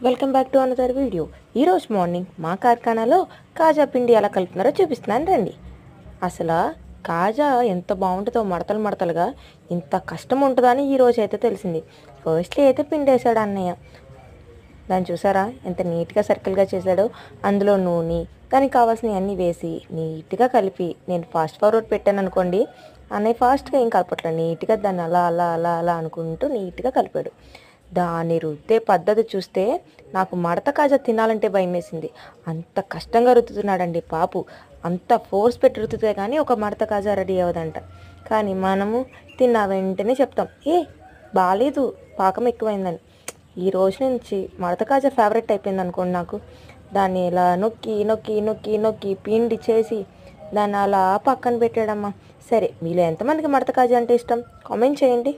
Welcome back to another video. ఈరోజు morning మా కార్ఖానాలో కాజా పిండి ఎలా కలుపుతున్నారో చూపిస్తున్నాను రండి. అసలు కాజా ఎంత బాగుంటుందో మడతలు మడతలుగా, ఇంత కష్టం ఉంటుందని ఈరోజు అయితే తెలిసింది. ఫస్ట్లీ అయితే పిండి వేసాడు అన్నయ్య. దాన్ని చూసారా ఎంత నీట్గా సర్కిల్గా చేశాడో. అందులో నూనె, దానికి కావాల్సినవి అన్నీ వేసి నీట్గా కలిపి, నేను ఫాస్ట్ ఫార్వర్డ్ పెట్టాను అనుకోండి, అన్నయ్య ఫాస్ట్గా ఏం కలపట్లేదు, నీట్గా దాన్ని అలా అలా అలా అలా అనుకుంటూ నీట్గా కలిపాడు. దాన్ని రుద్దే పద్ధతి చూస్తే నాకు మడత కాజా తినాలంటే భయం వేసింది. అంత కష్టంగా రుద్దుతున్నాడండి పాపు. అంత ఫోర్స్ పెట్టి రుద్దితే కానీ ఒక మడత కాజా రెడీ అవ్వదంట. కానీ మనము తిన్న వెంటనే చెప్తాం, బాగాలేదు, పాకం ఎక్కువైందని. ఈ రోజు నుంచి మడత కాజా ఫేవరెట్ అయిపోయింది అనుకోండి నాకు. దాన్ని ఇలా నొక్కి నొక్కి నొక్కి నొక్కి పిండి చేసి దాన్ని అలా పక్కన పెట్టాడమ్మా. సరే, మీలో ఎంతమందికి మడత కాజా అంటే ఇష్టం కామెంట్ చేయండి.